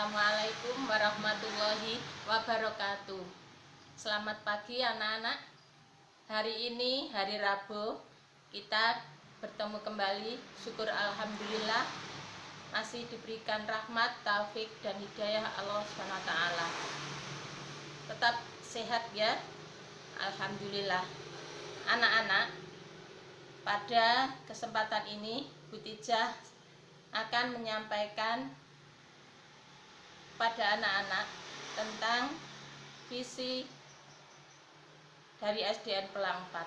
Assalamualaikum warahmatullahi wabarakatuh. Selamat pagi anak-anak. Hari ini hari Rabu, kita bertemu kembali. Syukur alhamdulillah masih diberikan rahmat, taufik dan hidayah Allah SWT. Tetap sehat ya, alhamdulillah. Anak-anak, pada kesempatan ini Bu Tijah akan menyampaikan pada anak-anak tentang visi dari SDN Pelang 4.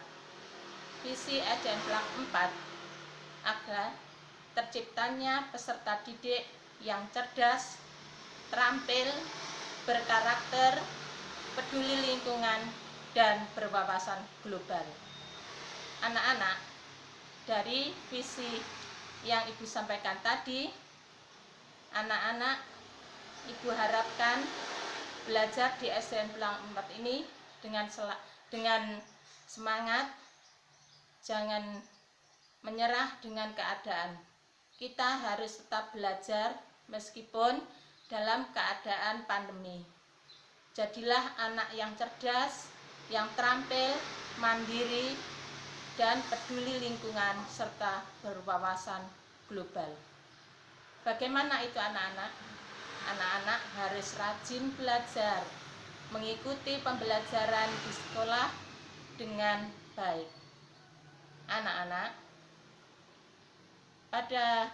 Visi SDN Pelang 4 agar terciptanya peserta didik yang cerdas, terampil, berkarakter, peduli lingkungan, dan berwawasan global. Anak-anak, dari visi yang Ibu sampaikan tadi, anak-anak Ibu harapkan belajar di SDN Pelang 4 ini dengan semangat, jangan menyerah dengan keadaan. Kita harus tetap belajar meskipun dalam keadaan pandemi. Jadilah anak yang cerdas, yang terampil, mandiri, dan peduli lingkungan serta berwawasan global. Bagaimana itu anak-anak? Anak-anak harus rajin belajar, mengikuti pembelajaran di sekolah dengan baik. Anak-anak, pada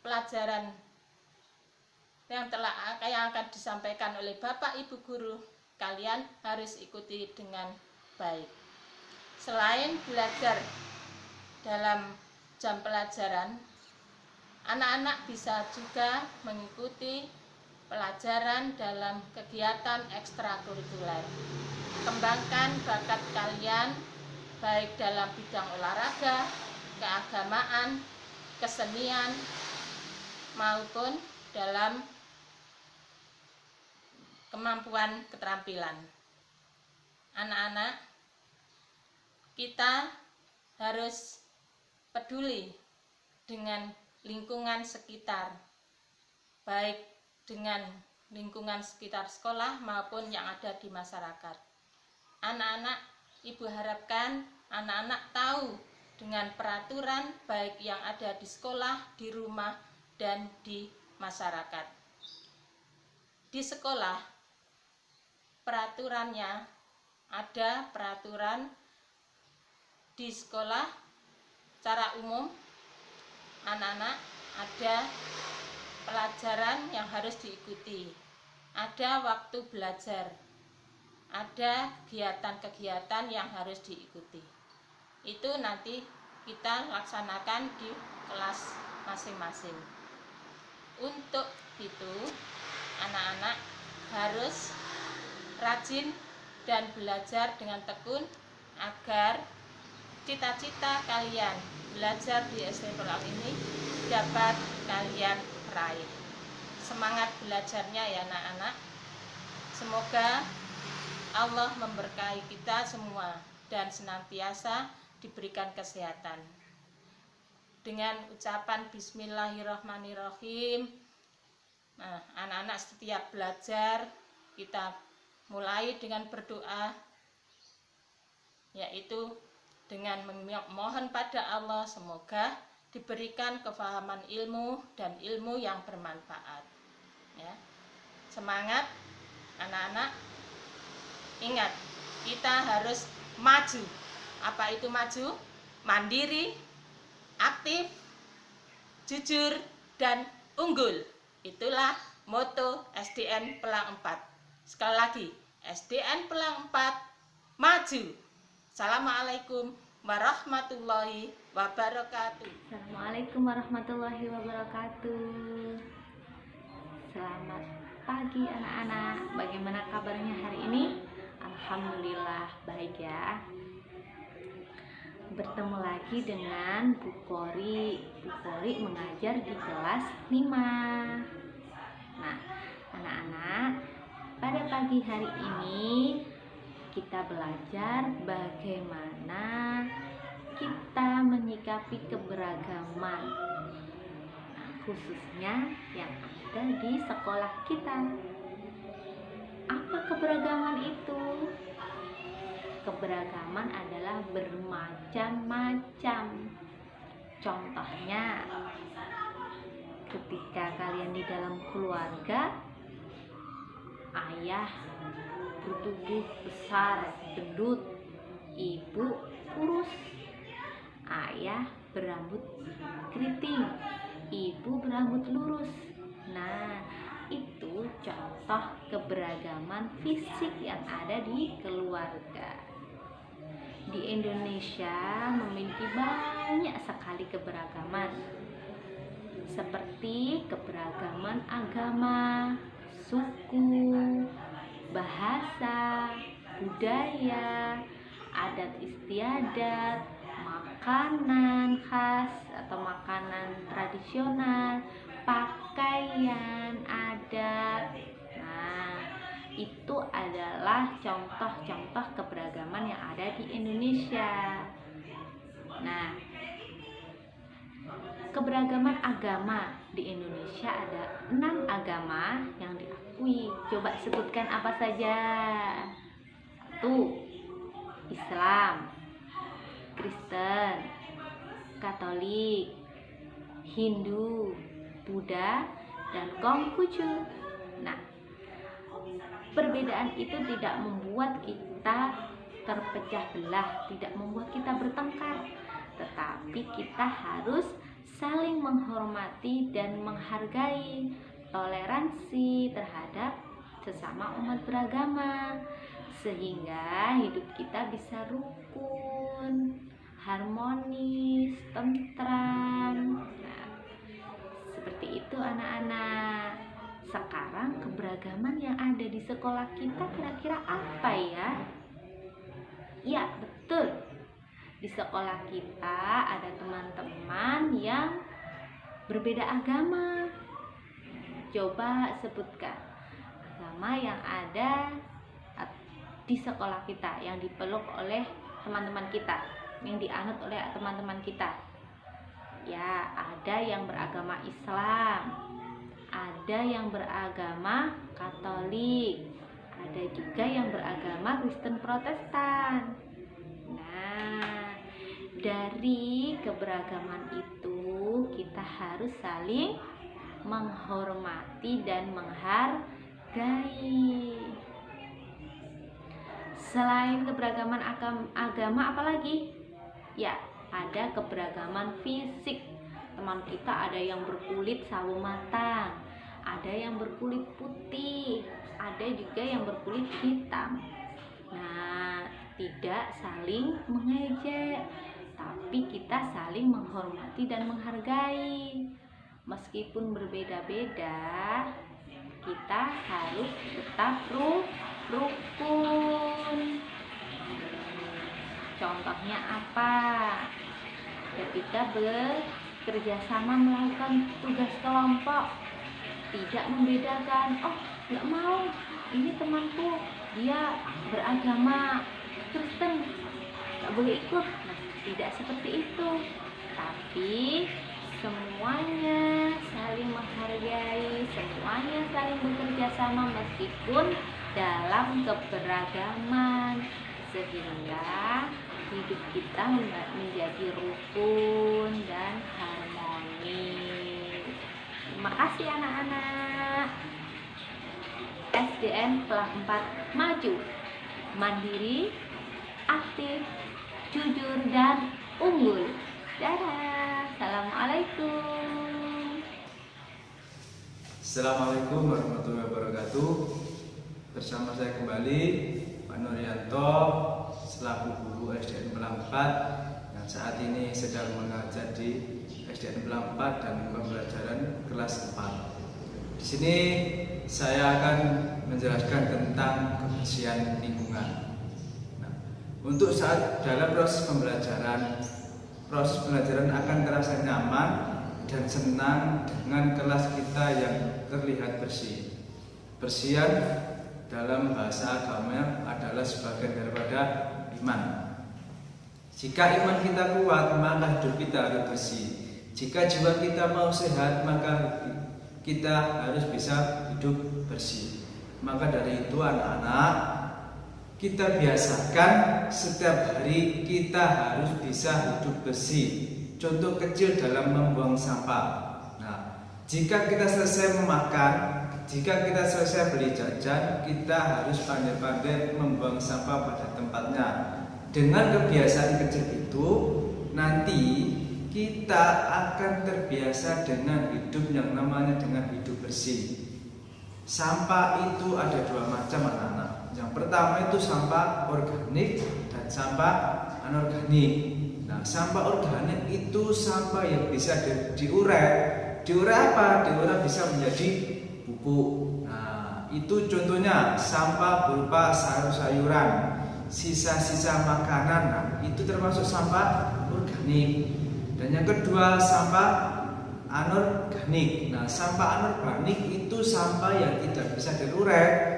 pelajaran yang akan disampaikan oleh Bapak Ibu Guru, kalian harus ikuti dengan baik. Selain belajar dalam jam pelajaran, anak-anak bisa juga mengikuti pelajaran dalam kegiatan ekstrakurikuler. Kembangkan bakat kalian baik dalam bidang olahraga, keagamaan, kesenian, maupun dalam kemampuan keterampilan. Anak-anak, kita harus peduli dengan lingkungan sekitar, baik dengan lingkungan sekitar sekolah maupun yang ada di masyarakat. Anak-anak, Ibu harapkan anak-anak tahu dengan peraturan baik yang ada di sekolah, di rumah, dan di masyarakat. Di sekolah, peraturannya ada peraturan di sekolah secara umum. Anak-anak, ada pelajaran yang harus diikuti, ada waktu belajar, ada kegiatan-kegiatan yang harus diikuti. Itu nanti kita laksanakan di kelas masing-masing. Untuk itu, anak-anak harus rajin dan belajar dengan tekun agar cita-cita kalian belajar di SDN Pelang ini dapat kalian raih. Semangat belajarnya ya anak-anak. Semoga Allah memberkahi kita semua dan senantiasa diberikan kesehatan. Dengan ucapan Bismillahirrahmanirrahim, anak-anak setiap belajar kita mulai dengan berdoa, yaitu dengan memohon pada Allah semoga diberikan kefahaman ilmu dan ilmu yang bermanfaat. Ya. Semangat anak-anak. Ingat, kita harus maju. Apa itu maju? Mandiri, aktif, jujur, dan unggul. Itulah moto SDN Pelang 4. Sekali lagi, SDN Pelang 4 maju. Assalamualaikum warahmatullahi wabarakatuh. Assalamualaikum warahmatullahi wabarakatuh. Selamat pagi anak-anak. Bagaimana kabarnya hari ini? Alhamdulillah baik ya. Bertemu lagi dengan Bu Kori. Bu Kori mengajar di kelas 5. Nah, anak-anak, pada pagi hari ini kita belajar bagaimana kita menyikapi keberagaman. Nah, khususnya yang ada di sekolah kita. Apa keberagaman itu? Keberagaman adalah bermacam-macam. Contohnya, ketika kalian di dalam keluarga, ayah bertubuh besar, gendut, ibu kurus. Ayah berambut keriting, ibu berambut lurus. Nah, itu contoh keberagaman fisik yang ada di keluarga. Di Indonesia memiliki banyak sekali keberagaman, seperti keberagaman agama, suku, bahasa, budaya, adat istiadat, makanan khas atau makanan tradisional, pakaian adat. Nah, itu adalah contoh-contoh keberagaman yang ada di Indonesia. Nah, keberagaman agama di Indonesia ada 6 agama yang diakui. Coba sebutkan apa saja. 1. Islam, Kristen, Katolik, Hindu, Buddha, dan Konghucu. Nah, perbedaan itu tidak membuat kita terpecah belah, tidak membuat kita bertengkar, tetapi kita harus saling menghormati dan menghargai, toleransi terhadap sesama umat beragama, sehingga hidup kita bisa rukun, harmonis, tentram. Nah, seperti itu anak-anak. Sekarang keberagaman yang ada di sekolah kita kira-kira apa ya? Ya, betul. Di sekolah kita ada teman-teman yang berbeda agama. Coba sebutkan agama yang ada di sekolah kita, yang dipeluk oleh teman-teman kita, yang dianut oleh teman-teman kita. Ya, ada yang beragama Islam, ada yang beragama Katolik, ada juga yang beragama Kristen Protestan. Nah, dari keberagaman itu kita harus saling menghormati dan menghargai. Selain keberagaman agama, apalagi? Ya, ada keberagaman fisik. Teman kita ada yang berkulit sawo matang, ada yang berkulit putih, ada juga yang berkulit hitam. Nah, tidak saling mengejek, tapi kita saling menghormati dan menghargai. Meskipun berbeda-beda, kita harus tetap rukun. Contohnya apa? Ketika bekerja sama melakukan tugas kelompok, tidak membedakan, oh nggak mau, ini temanku dia beragama Kristen, nggak boleh ikut. Nah, tidak seperti itu, tapi semuanya saling menghargai, semuanya saling bekerja sama meskipun dalam keberagaman, sehingga hidup kita menjadi rukun dan harmonis. Terima kasih anak-anak. SDN kelas 4 maju, mandiri, aktif, jujur, dan unggul. Dadah. Assalamualaikum. Assalamualaikum warahmatullahi wabarakatuh. Bersama saya kembali Pak Nuryanto selaku guru SDN Pelang 4 yang saat ini sedang mengajar di SDN Pelang 4 dan pembelajaran kelas 4. Di sini saya akan menjelaskan tentang kebersihan lingkungan. Nah, untuk saat dalam proses pembelajaran akan terasa nyaman dan senang dengan kelas kita yang terlihat bersih. Bersihan dalam bahasa agama adalah sebagian daripada iman. Jika iman kita kuat, maka hidup kita harus bersih. Jika jiwa kita mau sehat, maka kita harus bisa hidup bersih. Maka dari itu anak-anak, kita biasakan setiap hari kita harus bisa hidup bersih. Contoh kecil dalam membuang sampah. Nah, jika kita selesai memakan, jika kita selesai beli jajan, kita harus pandai-pandai membuang sampah pada tempatnya. Dengan kebiasaan kecil itu, nanti kita akan terbiasa dengan hidup yang namanya dengan hidup bersih. Sampah itu ada dua macam anak-anak. Yang pertama itu sampah organik dan sampah anorganik. Nah, sampah organik itu sampah yang bisa diurai. Diurai apa? Diurai bisa menjadi pupuk. Nah, itu contohnya sampah berupa sayur-sayuran, sisa-sisa makanan. Nah, itu termasuk sampah organik. Dan yang kedua sampah anorganik. Nah, sampah anorganik itu sampah yang tidak bisa diurai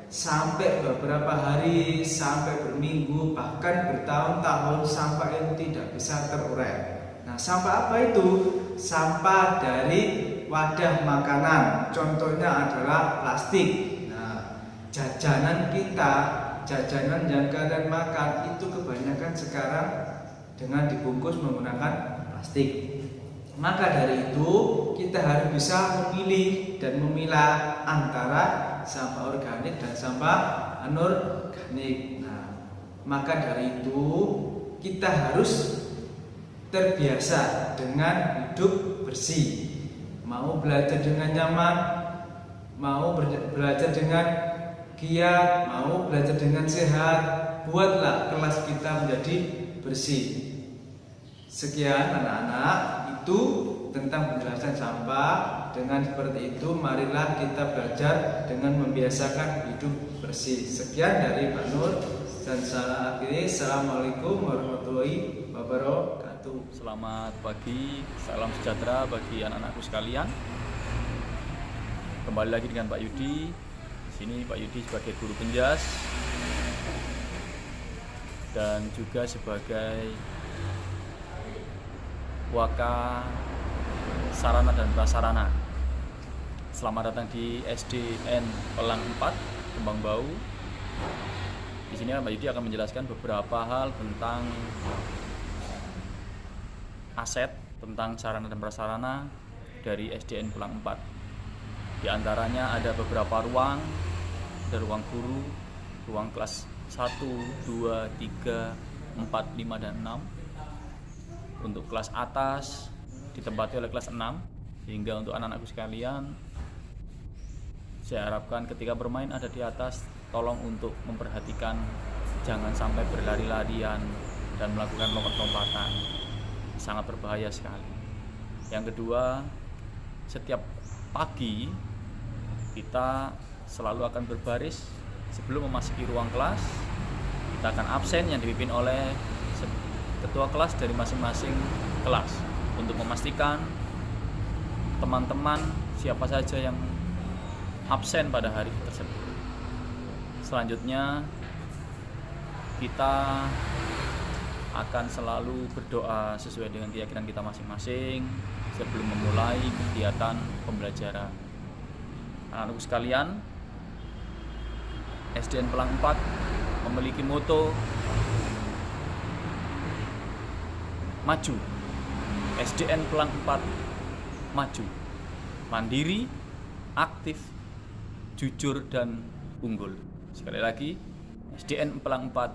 sampai beberapa hari, sampai berminggu, bahkan bertahun-tahun sampah yang tidak bisa terurai. Nah, sampah apa itu? Sampah dari wadah makanan. Contohnya adalah plastik. Nah, jajanan kita, jajanan yang kalian makan itu kebanyakan sekarang dengan dibungkus menggunakan plastik. Maka dari itu kita harus bisa memilih dan memilah antara sampah organik dan sampah anorganik. Nah, maka dari itu kita harus terbiasa dengan hidup bersih. Mau belajar dengan nyaman, mau belajar dengan giat, mau belajar dengan sehat, buatlah kelas kita menjadi bersih. Sekian anak-anak, itu tentang penjelasan sampah. Dengan seperti itu, marilah kita belajar dengan membiasakan hidup bersih. Sekian dari Pak Nur, dan saya akhiri. Assalamualaikum warahmatullahi wabarakatuh. Selamat pagi, salam sejahtera bagi anak-anakku sekalian. Kembali lagi dengan Pak Yudi. Di sini Pak Yudi sebagai guru penjas dan juga sebagai Waka Sarana dan Prasarana. Selamat datang di SDN Pelang 4, Kembang Bau. Di sini Pak Yudi akan menjelaskan beberapa hal tentang aset, tentang sarana dan prasarana dari SDN Pelang 4. Di antaranya ada beberapa ruang, ada ruang guru, ruang kelas 1, 2, 3, 4, 5, dan 6. Untuk kelas atas ditempati oleh kelas 6, sehingga untuk anak-anakku sekalian, saya harapkan ketika bermain ada di atas, tolong untuk memperhatikan jangan sampai berlari-larian dan melakukan lompat-lompatan, sangat berbahaya sekali. Yang kedua, setiap pagi kita selalu akan berbaris sebelum memasuki ruang kelas. Kita akan absen yang dipimpin oleh ketua kelas dari masing-masing kelas untuk memastikan teman-teman siapa saja yang absen pada hari tersebut. Selanjutnya kita akan selalu berdoa sesuai dengan keyakinan kita masing-masing sebelum memulai kegiatan pembelajaran. Anak-anakku sekalian, SDN Pelang 4 memiliki moto maju. SDN Pelang 4 maju, mandiri, aktif, jujur, dan unggul. Sekali lagi, SDN Pelang 4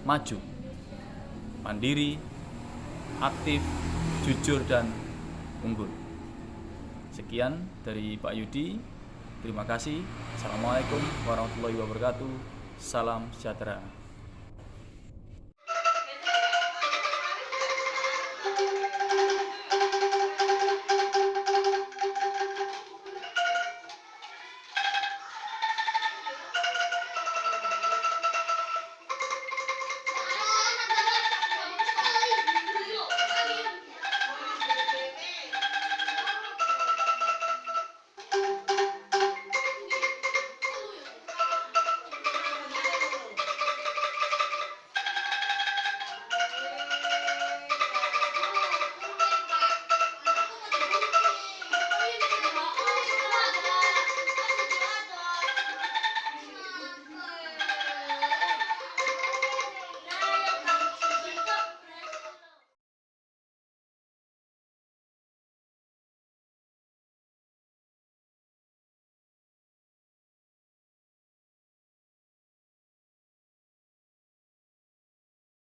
maju, mandiri, aktif, jujur, dan unggul. Sekian dari Pak Yudi. Terima kasih. Assalamualaikum warahmatullahi wabarakatuh. Salam sejahtera.